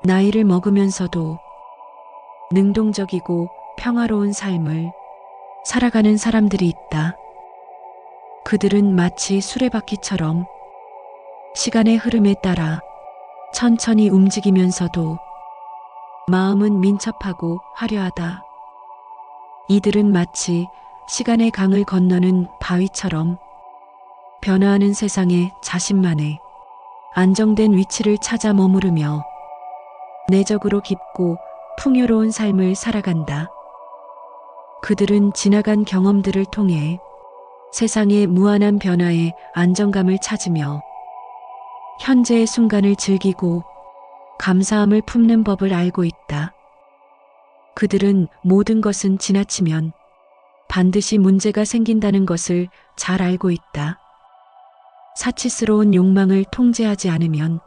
나이를 먹으면서도 능동적이고 평화로운 삶을 살아가는 사람들이 있다. 그들은 마치 수레바퀴처럼 시간의 흐름에 따라 천천히 움직이면서도 마음은 민첩하고 화려하다. 이들은 마치 시간의 강을 건너는 바위처럼 변화하는 세상에 자신만의 안정된 위치를 찾아 머무르며 내적으로 깊고 풍요로운 삶을 살아간다. 그들은 지나간 경험들을 통해 세상의 무한한 변화에 안정감을 찾으며 현재의 순간을 즐기고 감사함을 품는 법을 알고 있다. 그들은 모든 것은 지나치면 반드시 문제가 생긴다는 것을 잘 알고 있다. 사치스러운 욕망을 통제하지 않으면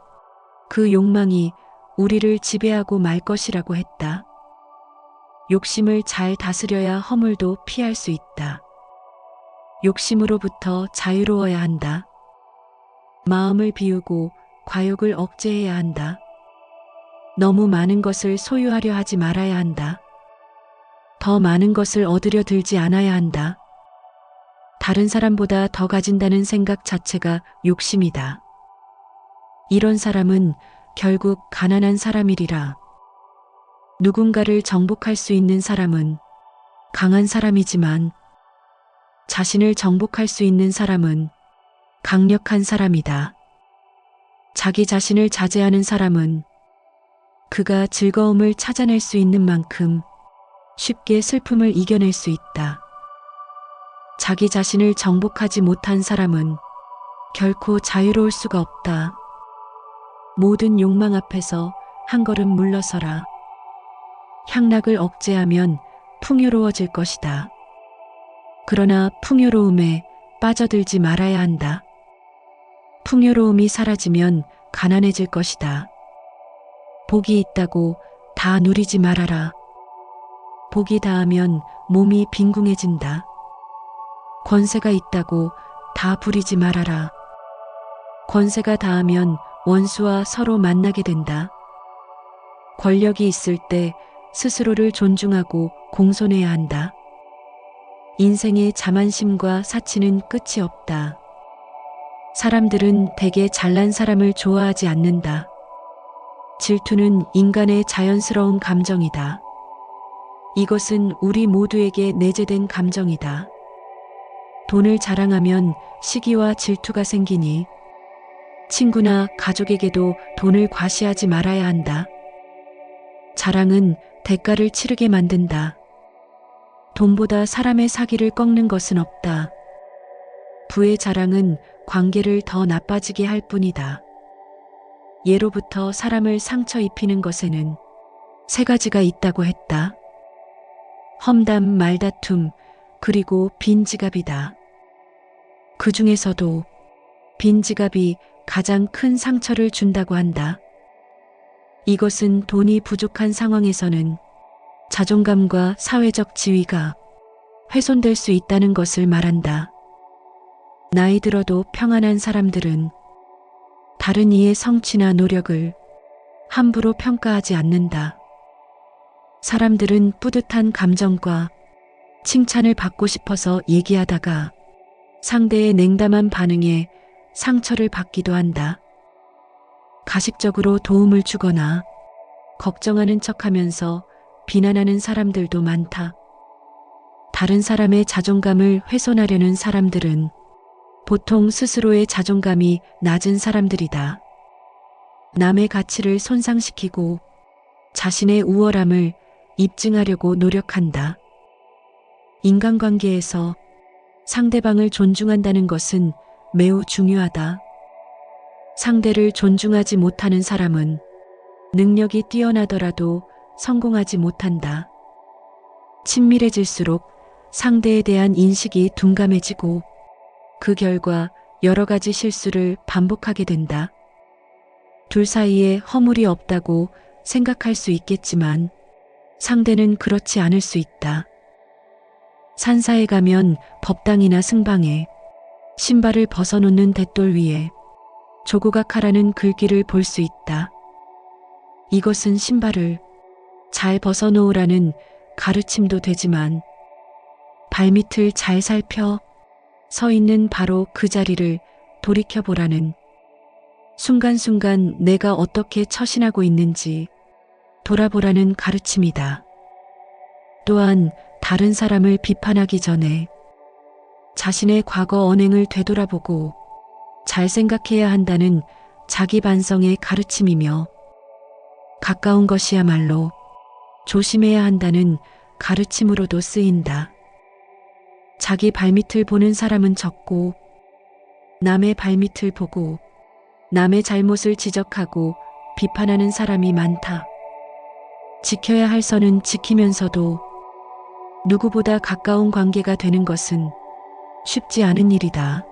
그 욕망이 우리를 지배하고 말 것이라고 했다. 욕심을 잘 다스려야 허물도 피할 수 있다. 욕심으로부터 자유로워야 한다. 마음을 비우고 과욕을 억제해야 한다. 너무 많은 것을 소유하려 하지 말아야 한다. 더 많은 것을 얻으려 들지 않아야 한다. 다른 사람보다 더 가진다는 생각 자체가 욕심이다. 이런 사람은 결국 가난한 사람이리라. 누군가를 정복할 수 있는 사람은 강한 사람이지만 자신을 정복할 수 있는 사람은 강력한 사람이다. 자기 자신을 자제하는 사람은 그가 즐거움을 찾아낼 수 있는 만큼 쉽게 슬픔을 이겨낼 수 있다. 자기 자신을 정복하지 못한 사람은 결코 자유로울 수가 없다. 모든 욕망 앞에서 한 걸음 물러서라. 향락을 억제하면 풍요로워질 것이다. 그러나 풍요로움에 빠져들지 말아야 한다. 풍요로움이 사라지면 가난해질 것이다. 복이 있다고 다 누리지 말아라. 복이 닿으면 몸이 빈궁해진다. 권세가 있다고 다 부리지 말아라. 권세가 닿으면 원수와 서로 만나게 된다. 권력이 있을 때 스스로를 존중하고 공손해야 한다. 인생의 자만심과 사치는 끝이 없다. 사람들은 대개 잘난 사람을 좋아하지 않는다. 질투는 인간의 자연스러운 감정이다. 이것은 우리 모두에게 내재된 감정이다. 돈을 자랑하면 시기와 질투가 생기니 친구나 가족에게도 돈을 과시하지 말아야 한다. 자랑은 대가를 치르게 만든다. 돈보다 사람의 사기를 꺾는 것은 없다. 부의 자랑은 관계를 더 나빠지게 할 뿐이다. 예로부터 사람을 상처 입히는 것에는 세 가지가 있다고 했다. 험담, 말다툼, 그리고 빈 지갑이다. 그 중에서도 빈 지갑이 가장 큰 상처를 준다고 한다. 이것은 돈이 부족한 상황에서는 자존감과 사회적 지위가 훼손될 수 있다는 것을 말한다. 나이 들어도 평안한 사람들은 다른 이의 성취나 노력을 함부로 평가하지 않는다. 사람들은 뿌듯한 감정과 칭찬을 받고 싶어서 얘기하다가 상대의 냉담한 반응에 상처를 받기도 한다. 가식적으로 도움을 주거나 걱정하는 척하면서 비난하는 사람들도 많다. 다른 사람의 자존감을 훼손하려는 사람들은 보통 스스로의 자존감이 낮은 사람들이다. 남의 가치를 손상시키고 자신의 우월함을 입증하려고 노력한다. 인간관계에서 상대방을 존중한다는 것은 매우 중요하다. 상대를 존중하지 못하는 사람은 능력이 뛰어나더라도 성공하지 못한다. 친밀해질수록 상대에 대한 인식이 둔감해지고 그 결과 여러 가지 실수를 반복하게 된다. 둘 사이에 허물이 없다고 생각할 수 있겠지만 상대는 그렇지 않을 수 있다. 산사에 가면 법당이나 승방에 신발을 벗어놓는 댓돌 위에 조국악하라는 글귀를 볼 수 있다. 이것은 신발을 잘 벗어놓으라는 가르침도 되지만 발밑을 잘 살펴 서 있는 바로 그 자리를 돌이켜보라는, 순간순간 내가 어떻게 처신하고 있는지 돌아보라는 가르침이다. 또한 다른 사람을 비판하기 전에 자신의 과거 언행을 되돌아보고 잘 생각해야 한다는 자기 반성의 가르침이며, 가까운 것이야말로 조심해야 한다는 가르침으로도 쓰인다. 자기 발밑을 보는 사람은 적고 남의 발밑을 보고 남의 잘못을 지적하고 비판하는 사람이 많다. 지켜야 할 선은 지키면서도 누구보다 가까운 관계가 되는 것은 쉽지 않은 일이다.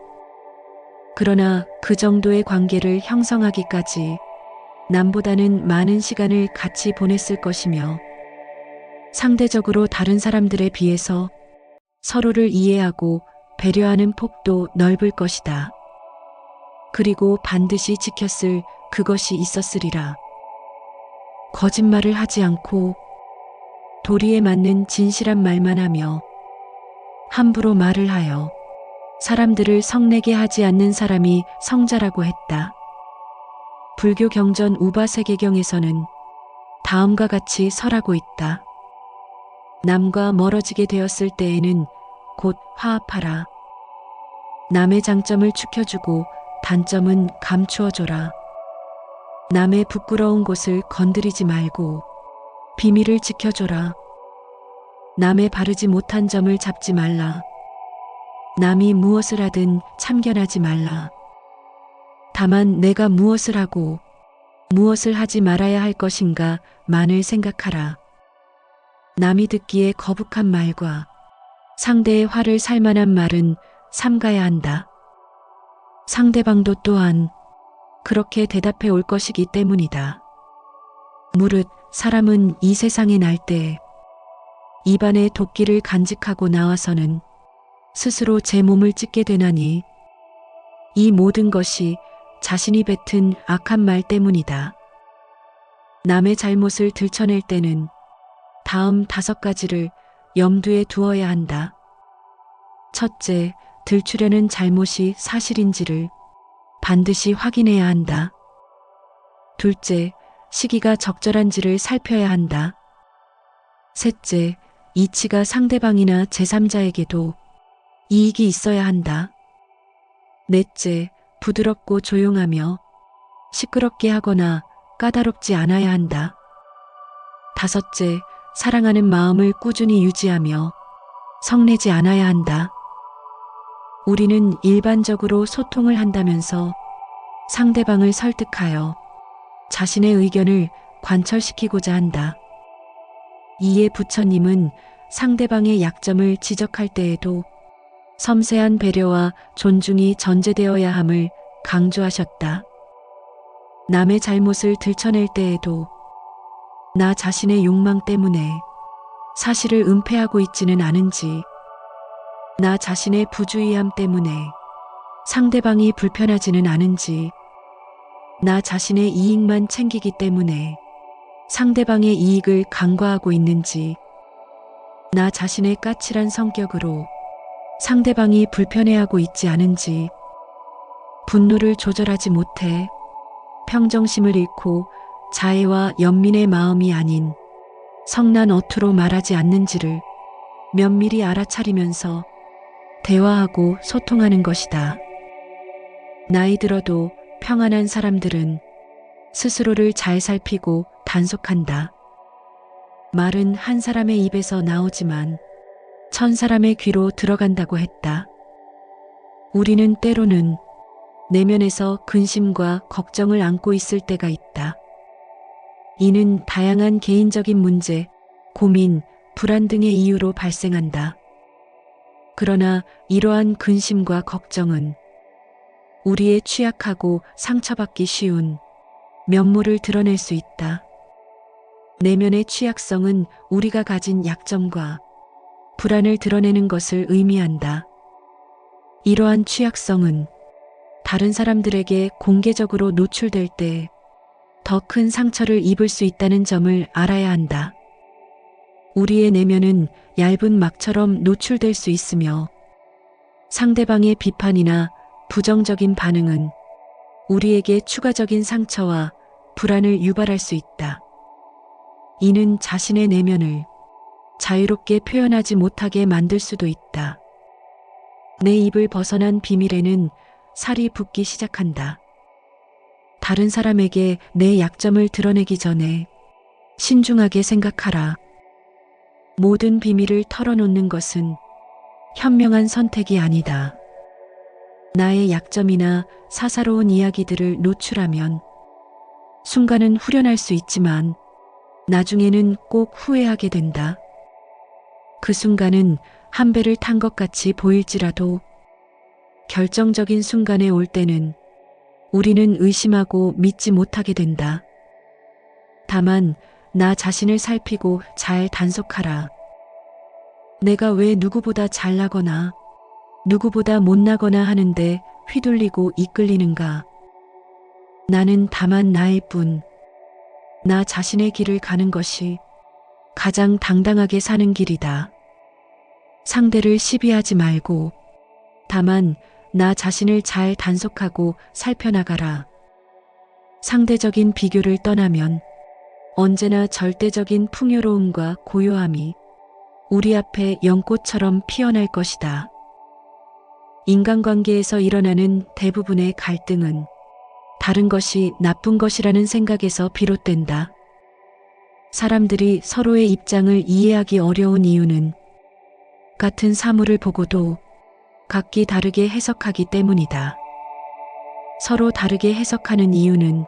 그러나 그 정도의 관계를 형성하기까지 남보다는 많은 시간을 같이 보냈을 것이며, 상대적으로 다른 사람들에 비해서 서로를 이해하고 배려하는 폭도 넓을 것이다. 그리고 반드시 지켰을 그것이 있었으리라. 거짓말을 하지 않고 도리에 맞는 진실한 말만 하며 함부로 말을 하여 사람들을 성내게 하지 않는 사람이 성자라고 했다. 불교 경전 우바세계경에서는 다음과 같이 설하고 있다. 남과 멀어지게 되었을 때에는 곧 화합하라. 남의 장점을 축혀주고 단점은 감추어줘라. 남의 부끄러운 곳을 건드리지 말고 비밀을 지켜줘라. 남의 바르지 못한 점을 잡지 말라. 남이 무엇을 하든 참견하지 말라. 다만 내가 무엇을 하고 무엇을 하지 말아야 할 것인가 만을 생각하라. 남이 듣기에 거북한 말과 상대의 화를 살 만한 말은 삼가야 한다. 상대방도 또한 그렇게 대답해 올 것이기 때문이다. 무릇 사람은 이 세상에 날 때 입안에 도끼를 간직하고 나와서는 스스로 제 몸을 찢게 되나니, 이 모든 것이 자신이 뱉은 악한 말 때문이다. 남의 잘못을 들춰낼 때는 다음 5가지를 염두에 두어야 한다. 첫째, 들추려는 잘못이 사실인지를 반드시 확인해야 한다. 둘째, 시기가 적절한지를 살펴야 한다. 셋째, 이치가 상대방이나 제3자에게도 이익이 있어야 한다. 넷째, 부드럽고 조용하며 시끄럽게 하거나 까다롭지 않아야 한다. 다섯째, 사랑하는 마음을 꾸준히 유지하며 성내지 않아야 한다. 우리는 일반적으로 소통을 한다면서 상대방을 설득하여 자신의 의견을 관철시키고자 한다. 이에 부처님은 상대방의 약점을 지적할 때에도 섬세한 배려와 존중이 전제되어야 함을 강조하셨다. 남의 잘못을 들춰낼 때에도 나 자신의 욕망 때문에 사실을 은폐하고 있지는 않은지, 나 자신의 부주의함 때문에 상대방이 불편하지는 않은지, 나 자신의 이익만 챙기기 때문에 상대방의 이익을 간과하고 있는지, 나 자신의 까칠한 성격으로 상대방이 불편해하고 있지 않은지, 분노를 조절하지 못해 평정심을 잃고 자애와 연민의 마음이 아닌 성난 어투로 말하지 않는지를 면밀히 알아차리면서 대화하고 소통하는 것이다. 나이 들어도 평안한 사람들은 스스로를 잘 살피고 단속한다. 말은 한 사람의 입에서 나오지만 1000사람의 귀로 들어간다고 했다. 우리는 때로는 내면에서 근심과 걱정을 안고 있을 때가 있다. 이는 다양한 개인적인 문제, 고민, 불안 등의 이유로 발생한다. 그러나 이러한 근심과 걱정은 우리의 취약하고 상처받기 쉬운 면모를 드러낼 수 있다. 내면의 취약성은 우리가 가진 약점과 불안을 드러내는 것을 의미한다. 이러한 취약성은 다른 사람들에게 공개적으로 노출될 때 더 큰 상처를 입을 수 있다는 점을 알아야 한다. 우리의 내면은 얇은 막처럼 노출될 수 있으며 상대방의 비판이나 부정적인 반응은 우리에게 추가적인 상처와 불안을 유발할 수 있다. 이는 자신의 내면을 자유롭게 표현하지 못하게 만들 수도 있다. 내 입을 벗어난 비밀에는 살이 붙기 시작한다. 다른 사람에게 내 약점을 드러내기 전에 신중하게 생각하라. 모든 비밀을 털어놓는 것은 현명한 선택이 아니다. 나의 약점이나 사사로운 이야기들을 노출하면 순간은 후련할 수 있지만 나중에는 꼭 후회하게 된다. 그 순간은 한 배를 탄 것 같이 보일지라도 결정적인 순간에 올 때는 우리는 의심하고 믿지 못하게 된다. 다만 나 자신을 살피고 잘 단속하라. 내가 왜 누구보다 잘나거나 누구보다 못나거나 하는데 휘둘리고 이끌리는가? 나는 다만 나일 뿐, 나 자신의 길을 가는 것이 가장 당당하게 사는 길이다. 상대를 시비하지 말고 다만 나 자신을 잘 단속하고 살펴나가라. 상대적인 비교를 떠나면 언제나 절대적인 풍요로움과 고요함이 우리 앞에 연꽃처럼 피어날 것이다. 인간관계에서 일어나는 대부분의 갈등은 다른 것이 나쁜 것이라는 생각에서 비롯된다. 사람들이 서로의 입장을 이해하기 어려운 이유는 같은 사물을 보고도 각기 다르게 해석하기 때문이다. 서로 다르게 해석하는 이유는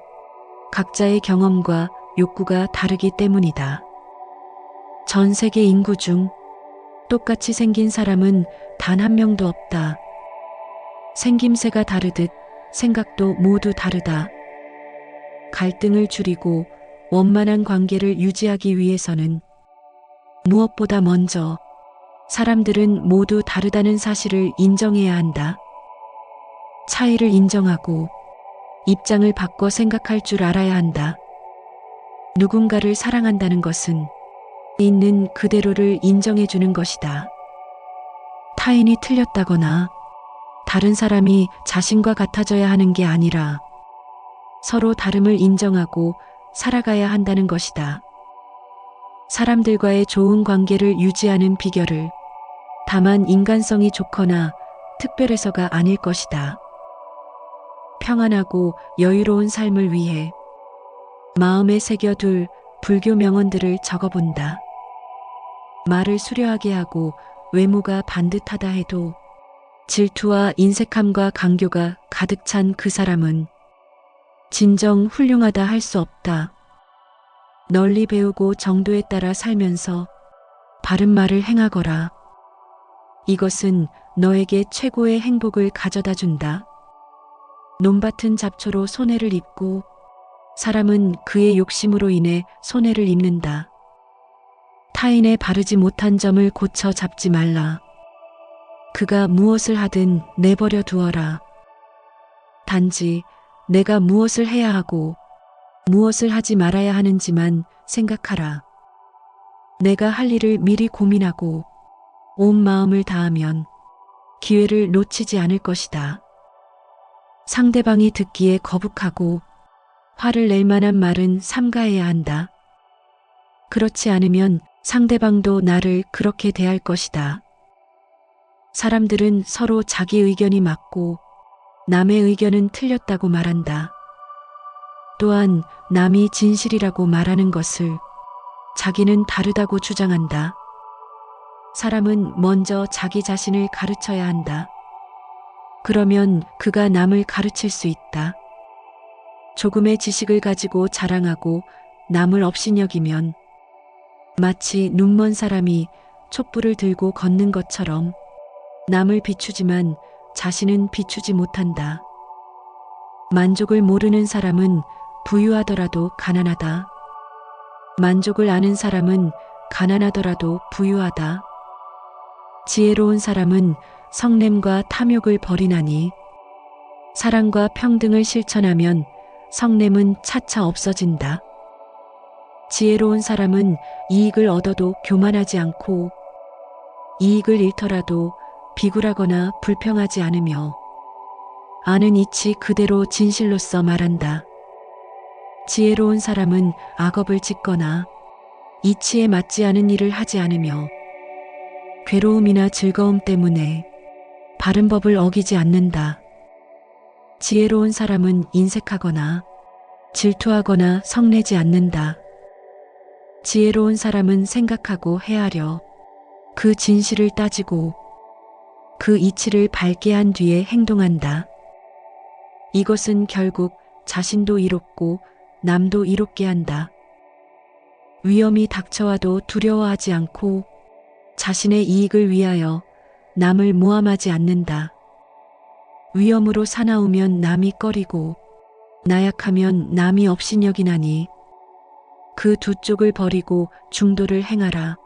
각자의 경험과 욕구가 다르기 때문이다. 전 세계 인구 중 똑같이 생긴 사람은 단 한 명도 없다. 생김새가 다르듯 생각도 모두 다르다. 갈등을 줄이고 원만한 관계를 유지하기 위해서는 무엇보다 먼저 사람들은 모두 다르다는 사실을 인정해야 한다. 차이를 인정하고 입장을 바꿔 생각할 줄 알아야 한다. 누군가를 사랑한다는 것은 있는 그대로를 인정해 주는 것이다. 타인이 틀렸다거나 다른 사람이 자신과 같아져야 하는 게 아니라 서로 다름을 인정하고 살아가야 한다는 것이다. 사람들과의 좋은 관계를 유지하는 비결을 다만 인간성이 좋거나 특별해서가 아닐 것이다. 평안하고 여유로운 삶을 위해 마음에 새겨둘 불교 명언들을 적어본다. 말을 수려하게 하고 외모가 반듯하다 해도 질투와 인색함과 강교가 가득 찬 그 사람은 진정 훌륭하다 할 수 없다. 널리 배우고 정도에 따라 살면서 바른 말을 행하거라. 이것은 너에게 최고의 행복을 가져다 준다. 논밭은 잡초로 손해를 입고 사람은 그의 욕심으로 인해 손해를 입는다. 타인의 바르지 못한 점을 고쳐 잡지 말라. 그가 무엇을 하든 내버려 두어라. 단지 내가 무엇을 해야 하고 무엇을 하지 말아야 하는지만 생각하라. 내가 할 일을 미리 고민하고 온 마음을 다하면 기회를 놓치지 않을 것이다. 상대방이 듣기에 거북하고 화를 낼 만한 말은 삼가해야 한다. 그렇지 않으면 상대방도 나를 그렇게 대할 것이다. 사람들은 서로 자기 의견이 맞고 남의 의견은 틀렸다고 말한다. 또한 남이 진실이라고 말하는 것을 자기는 다르다고 주장한다. 사람은 먼저 자기 자신을 가르쳐야 한다. 그러면 그가 남을 가르칠 수 있다. 조금의 지식을 가지고 자랑하고 남을 업신여기면 마치 눈먼 사람이 촛불을 들고 걷는 것처럼 남을 비추지만 자신은 비추지 못한다. 만족을 모르는 사람은 부유하더라도 가난하다. 만족을 아는 사람은 가난하더라도 부유하다. 지혜로운 사람은 성냄과 탐욕을 버리나니 사랑과 평등을 실천하면 성냄은 차차 없어진다. 지혜로운 사람은 이익을 얻어도 교만하지 않고 이익을 잃더라도 비굴하거나 불평하지 않으며 아는 이치 그대로 진실로써 말한다. 지혜로운 사람은 악업을 짓거나 이치에 맞지 않은 일을 하지 않으며 괴로움이나 즐거움 때문에 바른 법을 어기지 않는다. 지혜로운 사람은 인색하거나 질투하거나 성내지 않는다. 지혜로운 사람은 생각하고 헤아려 그 진실을 따지고 그 이치를 밝게 한 뒤에 행동한다. 이것은 결국 자신도 이롭고 남도 이롭게 한다. 위험이 닥쳐와도 두려워하지 않고 자신의 이익을 위하여 남을 모함하지 않는다. 위험으로 사나우면 남이 꺼리고 나약하면 남이 업신여기나니 그 두 쪽을 버리고 중도를 행하라.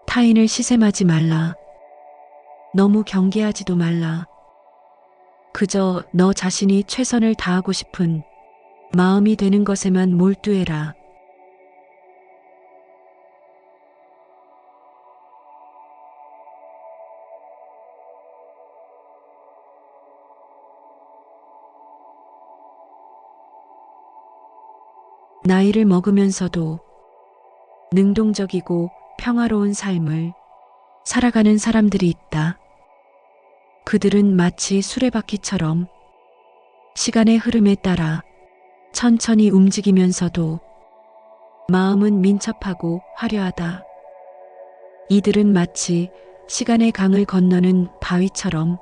타인을 시샘하지 말라. 너무 경계하지도 말라. 그저 너 자신이 최선을 다하고 싶은 마음이 되는 것에만 몰두해라. 나이를 먹으면서도 능동적이고 평화로운 삶을 살아가는 사람들이 있다. 그들은 마치 수레바퀴처럼 시간의 흐름에 따라 천천히 움직이면서도 마음은 민첩하고 화려하다. 이들은 마치 시간의 강을 건너는 바위처럼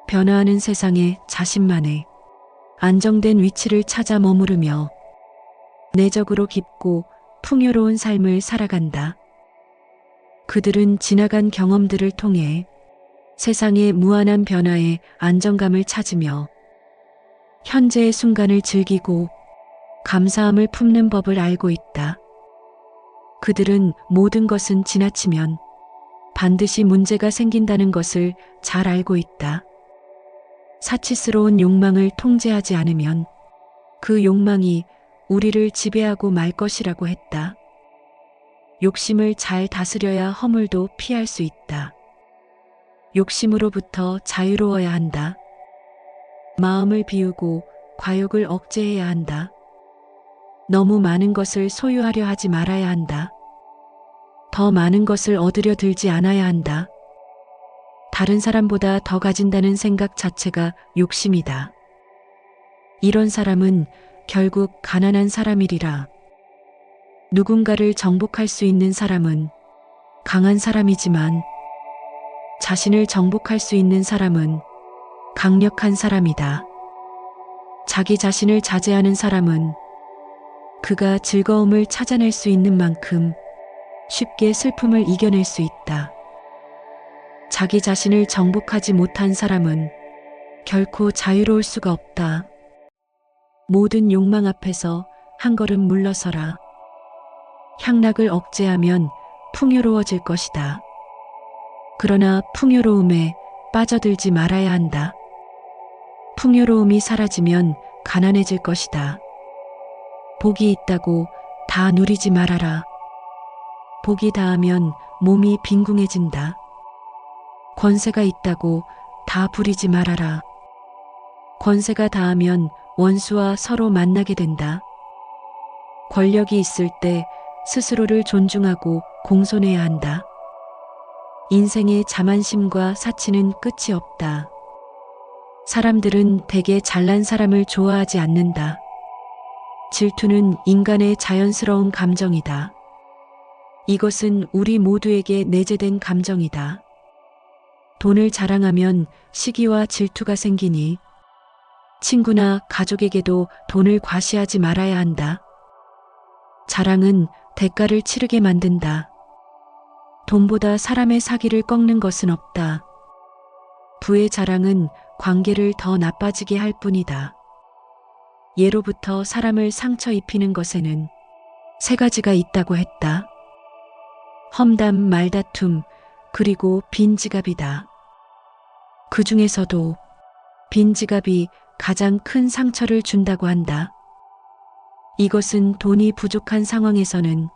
변화하는 세상에 자신만의 안정된 위치를 찾아 머무르며 내적으로 깊고 풍요로운 삶을 살아간다. 그들은 지나간 경험들을 통해 세상의 무한한 변화에 안정감을 찾으며 현재의 순간을 즐기고 감사함을 품는 법을 알고 있다. 그들은 모든 것은 지나치면 반드시 문제가 생긴다는 것을 잘 알고 있다. 사치스러운 욕망을 통제하지 않으면 그 욕망이 우리를 지배하고 말 것이라고 했다. 욕심을 잘 다스려야 허물도 피할 수 있다. 욕심으로부터 자유로워야 한다. 마음을 비우고 과욕을 억제해야 한다. 너무 많은 것을 소유하려 하지 말아야 한다. 더 많은 것을 얻으려 들지 않아야 한다. 다른 사람보다 더 가진다는 생각 자체가 욕심이다. 이런 사람은 결국 가난한 사람이리라. 누군가를 정복할 수 있는 사람은 강한 사람이지만 자신을 정복할 수 있는 사람은 강력한 사람이다. 자기 자신을 자제하는 사람은 그가 즐거움을 찾아낼 수 있는 만큼 쉽게 슬픔을 이겨낼 수 있다. 자기 자신을 정복하지 못한 사람은 결코 자유로울 수가 없다. 모든 욕망 앞에서 한 걸음 물러서라. 향락을 억제하면 풍요로워질 것이다. 그러나 풍요로움에 빠져들지 말아야 한다. 풍요로움이 사라지면 가난해질 것이다. 복이 있다고 다 누리지 말아라. 복이 닿으면 몸이 빈궁해진다. 권세가 있다고 다 부리지 말아라. 권세가 닿으면 원수와 서로 만나게 된다. 권력이 있을 때 스스로를 존중하고 공손해야 한다. 인생의 자만심과 사치는 끝이 없다. 사람들은 대개 잘난 사람을 좋아하지 않는다. 질투는 인간의 자연스러운 감정이다. 이것은 우리 모두에게 내재된 감정이다. 돈을 자랑하면 시기와 질투가 생기니 친구나 가족에게도 돈을 과시하지 말아야 한다. 자랑은 대가를 치르게 만든다. 돈보다 사람의 사기를 꺾는 것은 없다. 부의 자랑은 관계를 더 나빠지게 할 뿐이다. 예로부터 사람을 상처 입히는 것에는 세 가지가 있다고 했다. 험담, 말다툼, 그리고 빈지갑이다. 그 중에서도 빈지갑이 가장 큰 상처를 준다고 한다. 이것은 돈이 부족한 상황에서는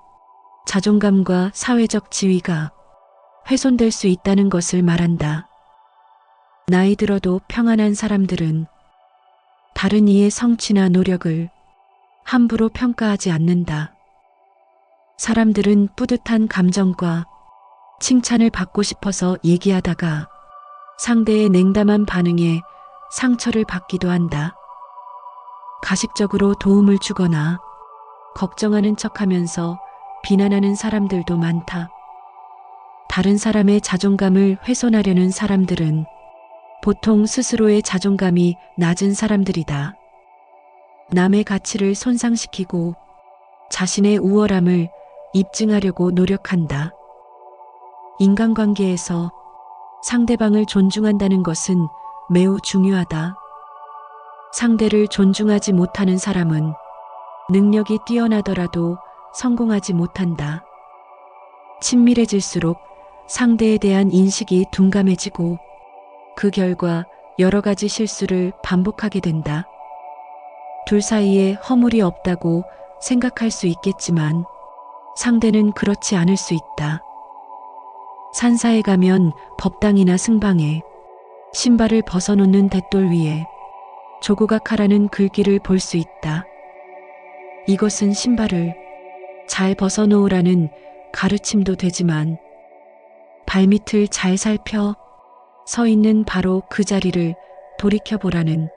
자존감과 사회적 지위가 훼손될 수 있다는 것을 말한다. 나이 들어도 평안한 사람들은 다른 이의 성취나 노력을 함부로 평가하지 않는다. 사람들은 뿌듯한 감정과 칭찬을 받고 싶어서 얘기하다가 상대의 냉담한 반응에 상처를 받기도 한다. 가식적으로 도움을 주거나 걱정하는 척하면서 비난하는 사람들도 많다. 다른 사람의 자존감을 훼손하려는 사람들은 보통 스스로의 자존감이 낮은 사람들이다. 남의 가치를 손상시키고 자신의 우월함을 입증하려고 노력한다. 인간관계에서 상대방을 존중한다는 것은 매우 중요하다. 상대를 존중하지 못하는 사람은 능력이 뛰어나더라도 성공하지 못한다. 친밀해질수록 상대에 대한 인식이 둔감해지고 그 결과 여러 가지 실수를 반복하게 된다. 둘 사이에 허물이 없다고 생각할 수 있겠지만 상대는 그렇지 않을 수 있다. 산사에 가면 법당이나 승방에 신발을 벗어놓는 돛돌 위에 조국악하라는 글귀를 볼 수 있다. 이것은 신발을 잘 벗어놓으라는 가르침도 되지만 발밑을 잘 살펴 서 있는 바로 그 자리를 돌이켜보라는,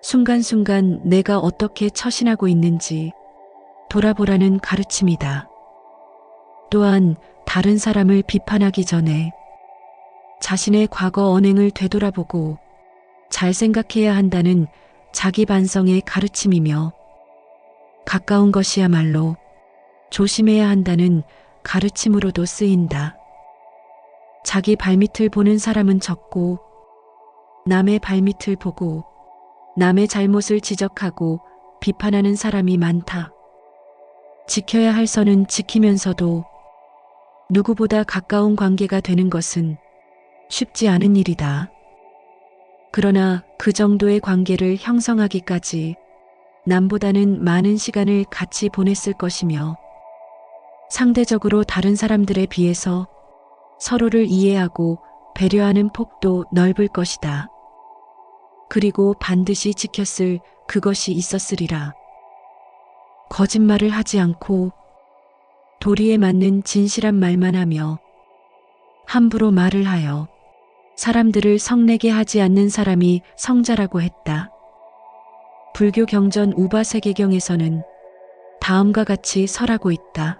순간순간 내가 어떻게 처신하고 있는지 돌아보라는 가르침이다. 또한 다른 사람을 비판하기 전에 자신의 과거 언행을 되돌아보고 잘 생각해야 한다는 자기 반성의 가르침이며, 가까운 것이야말로 조심해야 한다는 가르침으로도 쓰인다. 자기 발밑을 보는 사람은 적고 남의 발밑을 보고 남의 잘못을 지적하고 비판하는 사람이 많다. 지켜야 할 선은 지키면서도 누구보다 가까운 관계가 되는 것은 쉽지 않은 일이다. 그러나 그 정도의 관계를 형성하기까지 남보다는 많은 시간을 같이 보냈을 것이며, 상대적으로 다른 사람들에 비해서 서로를 이해하고 배려하는 폭도 넓을 것이다. 그리고 반드시 지켰을 그것이 있었으리라. 거짓말을 하지 않고 도리에 맞는 진실한 말만 하며 함부로 말을 하여 사람들을 성내게 하지 않는 사람이 성자라고 했다. 불교 경전 우바세계경에서는 다음과 같이 설하고 있다.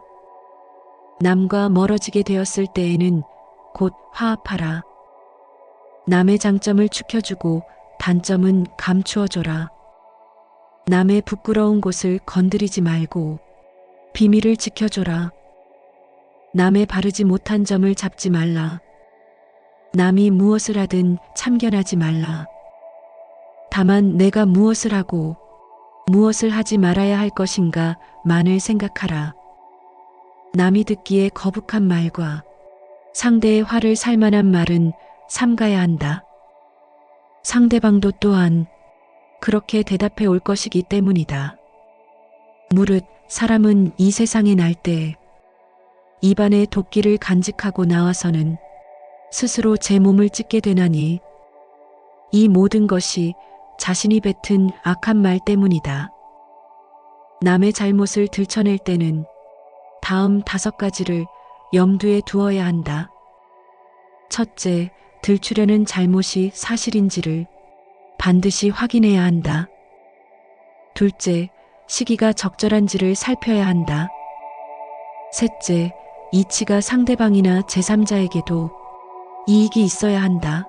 남과 멀어지게 되었을 때에는 곧 화합하라. 남의 장점을 축혀주고 단점은 감추어줘라. 남의 부끄러운 곳을 건드리지 말고 비밀을 지켜줘라. 남의 바르지 못한 점을 잡지 말라. 남이 무엇을 하든 참견하지 말라. 다만 내가 무엇을 하고 무엇을 하지 말아야 할 것인가 만을 생각하라. 남이 듣기에 거북한 말과 상대의 화를 살 만한 말은 삼가야 한다. 상대방도 또한 그렇게 대답해 올 것이기 때문이다. 무릇 사람은 이 세상에 날 때 입안에 도끼를 간직하고 나와서는 스스로 제 몸을 찢게 되나니 이 모든 것이 자신이 뱉은 악한 말 때문이다. 남의 잘못을 들춰낼 때는 다음 5가지를 염두에 두어야 한다. 첫째, 들추려는 잘못이 사실인지를 반드시 확인해야 한다. 둘째, 시기가 적절한지를 살펴야 한다. 셋째, 이치가 상대방이나 제3자에게도 이익이 있어야 한다.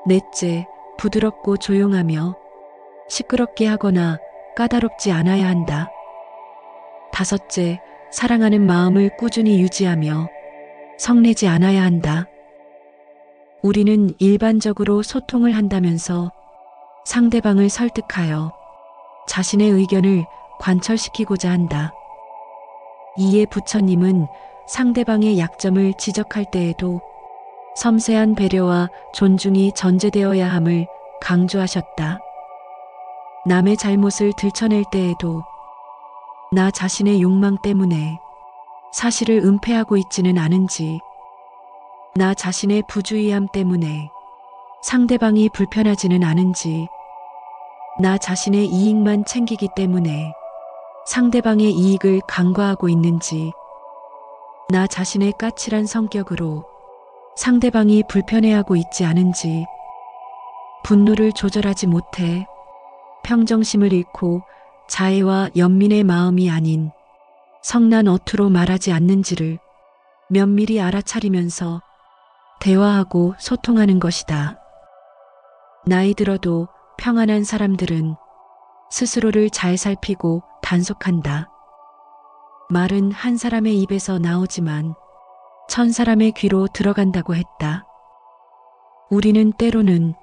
넷째, 부드럽고 조용하며 시끄럽게 하거나 까다롭지 않아야 한다. 다섯째, 사랑하는 마음을 꾸준히 유지하며 성내지 않아야 한다. 우리는 일반적으로 소통을 한다면서 상대방을 설득하여 자신의 의견을 관철시키고자 한다. 이에 부처님은 상대방의 약점을 지적할 때에도 섬세한 배려와 존중이 전제되어야 함을 강조하셨다. 남의 잘못을 들춰낼 때에도 나 자신의 욕망 때문에 사실을 은폐하고 있지는 않은지, 나 자신의 부주의함 때문에 상대방이 불편하지는 않은지, 나 자신의 이익만 챙기기 때문에 상대방의 이익을 간과하고 있는지, 나 자신의 까칠한 성격으로 상대방이 불편해하고 있지 않은지, 분노를 조절하지 못해 평정심을 잃고 자애와 연민의 마음이 아닌 성난 어투로 말하지 않는지를 면밀히 알아차리면서 대화하고 소통하는 것이다. 나이 들어도 평안한 사람들은 스스로를 잘 살피고 단속한다. 말은 한 사람의 입에서 나오지만 1000사람의 귀로 들어간다고 했다. 우리는 때로는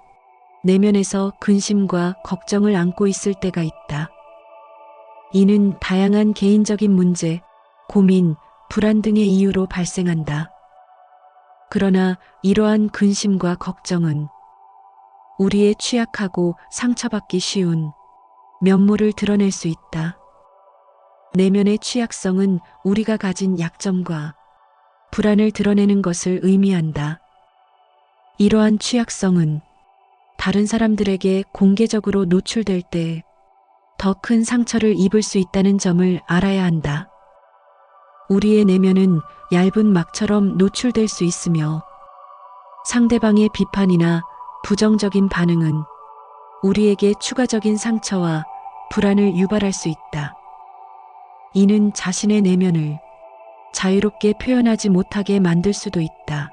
내면에서 근심과 걱정을 안고 있을 때가 있다. 이는 다양한 개인적인 문제, 고민, 불안 등의 이유로 발생한다. 그러나 이러한 근심과 걱정은 우리의 취약하고 상처받기 쉬운 면모를 드러낼 수 있다. 내면의 취약성은 우리가 가진 약점과 불안을 드러내는 것을 의미한다. 이러한 취약성은 다른 사람들에게 공개적으로 노출될 때 더 큰 상처를 입을 수 있다는 점을 알아야 한다. 우리의 내면은 얇은 막처럼 노출될 수 있으며 상대방의 비판이나 부정적인 반응은 우리에게 추가적인 상처와 불안을 유발할 수 있다. 이는 자신의 내면을 자유롭게 표현하지 못하게 만들 수도 있다.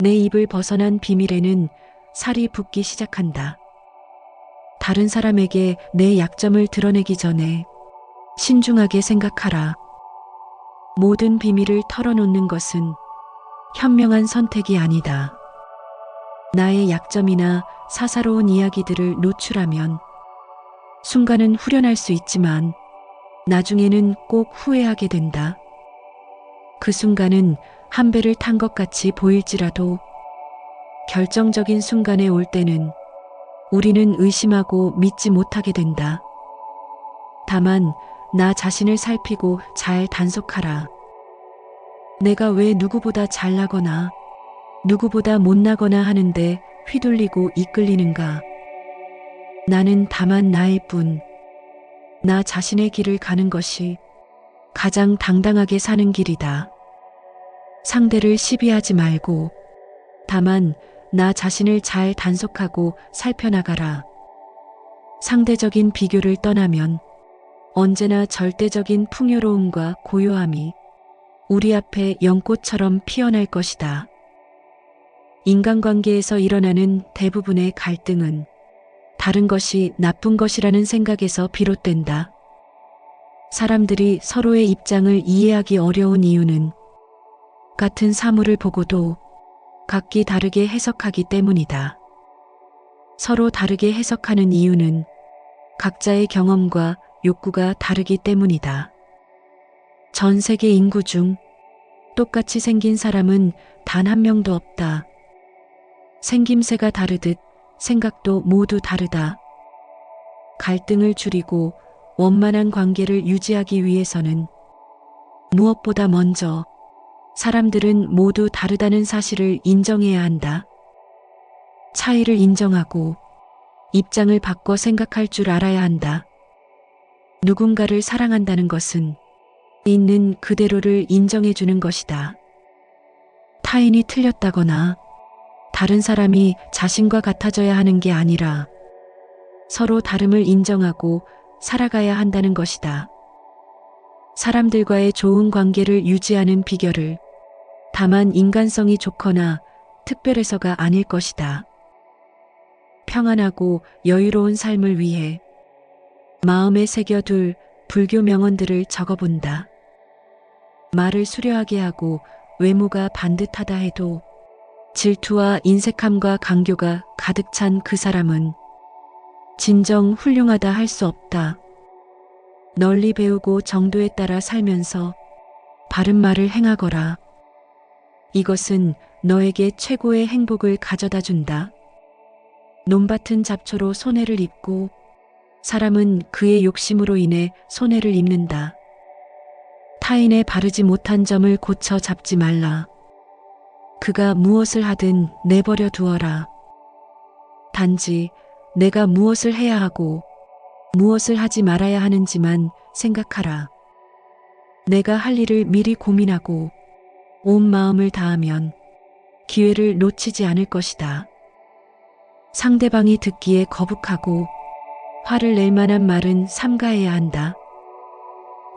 내 입을 벗어난 비밀에는 살이 붙기 시작한다. 다른 사람에게 내 약점을 드러내기 전에 신중하게 생각하라. 모든 비밀을 털어놓는 것은 현명한 선택이 아니다. 나의 약점이나 사사로운 이야기들을 노출하면 순간은 후련할 수 있지만 나중에는 꼭 후회하게 된다. 그 순간은 한 배를 탄 것 같이 보일지라도 결정적인 순간에 올 때는 우리는 의심하고 믿지 못하게 된다. 다만 나 자신을 살피고 잘 단속하라. 내가 왜 누구보다 잘나거나 누구보다 못나거나 하는데 휘둘리고 이끌리는가? 나는 다만 나일 뿐, 나 자신의 길을 가는 것이 가장 당당하게 사는 길이다. 상대를 시비하지 말고 다만 나 자신을 잘 단속하고 살펴나가라. 상대적인 비교를 떠나면 언제나 절대적인 풍요로움과 고요함이 우리 앞에 연꽃처럼 피어날 것이다. 인간관계에서 일어나는 대부분의 갈등은 다른 것이 나쁜 것이라는 생각에서 비롯된다. 사람들이 서로의 입장을 이해하기 어려운 이유는 같은 사물을 보고도 각기 다르게 해석하기 때문이다. 서로 다르게 해석하는 이유는 각자의 경험과 욕구가 다르기 때문이다. 전 세계 인구 중 똑같이 생긴 사람은 단 한 명도 없다. 생김새가 다르듯 생각도 모두 다르다. 갈등을 줄이고 원만한 관계를 유지하기 위해서는 무엇보다 먼저 사람들은 모두 다르다는 사실을 인정해야 한다. 차이를 인정하고 입장을 바꿔 생각할 줄 알아야 한다. 누군가를 사랑한다는 것은 있는 그대로를 인정해 주는 것이다. 타인이 틀렸다거나 다른 사람이 자신과 같아져야 하는 게 아니라 서로 다름을 인정하고 살아가야 한다는 것이다. 사람들과의 좋은 관계를 유지하는 비결을 다만 인간성이 좋거나 특별해서가 아닐 것이다. 평안하고 여유로운 삶을 위해 마음에 새겨둘 불교 명언들을 적어본다. 말을 수려하게 하고 외모가 반듯하다 해도 질투와 인색함과 강교가 가득 찬 그 사람은 진정 훌륭하다 할 수 없다. 널리 배우고 정도에 따라 살면서 바른 말을 행하거라. 이것은 너에게 최고의 행복을 가져다 준다. 논밭은 잡초로 손해를 입고 사람은 그의 욕심으로 인해 손해를 입는다. 타인의 바르지 못한 점을 고쳐 잡지 말라. 그가 무엇을 하든 내버려 두어라. 단지 내가 무엇을 해야 하고 무엇을 하지 말아야 하는지만 생각하라. 내가 할 일을 미리 고민하고 온 마음을 다하면 기회를 놓치지 않을 것이다. 상대방이 듣기에 거북하고 화를 낼 만한 말은 삼가해야 한다.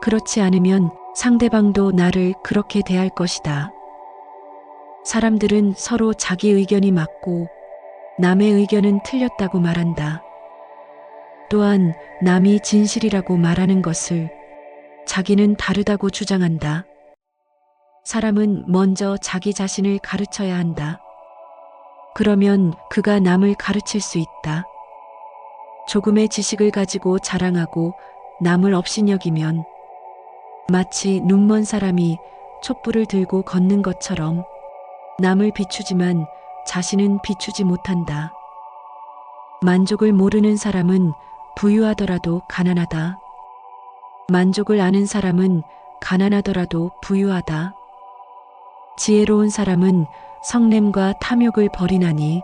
그렇지 않으면 상대방도 나를 그렇게 대할 것이다. 사람들은 서로 자기 의견이 맞고 남의 의견은 틀렸다고 말한다. 또한 남이 진실이라고 말하는 것을 자기는 다르다고 주장한다. 사람은 먼저 자기 자신을 가르쳐야 한다. 그러면 그가 남을 가르칠 수 있다. 조금의 지식을 가지고 자랑하고 남을 업신여기면 마치 눈먼 사람이 촛불을 들고 걷는 것처럼 남을 비추지만 자신은 비추지 못한다. 만족을 모르는 사람은 부유하더라도 가난하다. 만족을 아는 사람은 가난하더라도 부유하다. 지혜로운 사람은 성냄과 탐욕을 버리나니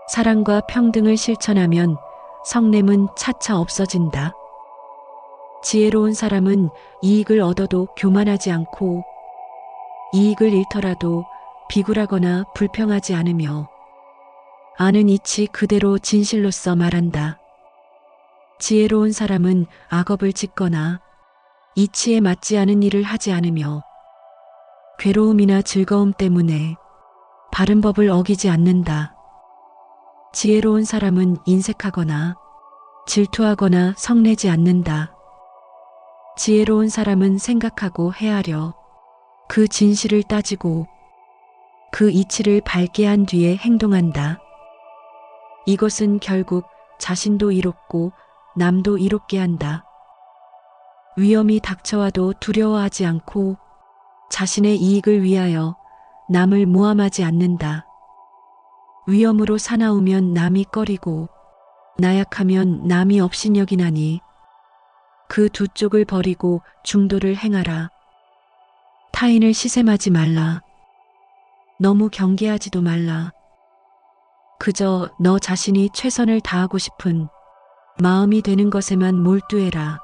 사랑과 평등을 실천하면 성냄은 차차 없어진다. 지혜로운 사람은 이익을 얻어도 교만하지 않고 이익을 잃더라도 비굴하거나 불평하지 않으며 아는 이치 그대로 진실로써 말한다. 지혜로운 사람은 악업을 짓거나 이치에 맞지 않은 일을 하지 않으며 괴로움이나 즐거움 때문에 바른 법을 어기지 않는다. 지혜로운 사람은 인색하거나 질투하거나 성내지 않는다. 지혜로운 사람은 생각하고 헤아려 그 진실을 따지고 그 이치를 밝게 한 뒤에 행동한다. 이것은 결국 자신도 이롭고 남도 이롭게 한다. 위험이 닥쳐와도 두려워하지 않고 자신의 이익을 위하여 남을 모함하지 않는다. 위험으로 사나우면 남이 꺼리고 나약하면 남이 업신여기나니 그 두 쪽을 버리고 중도를 행하라. 타인을 시샘하지 말라. 너무 경계하지도 말라. 그저 너 자신이 최선을 다하고 싶은 마음이 되는 것에만 몰두해라.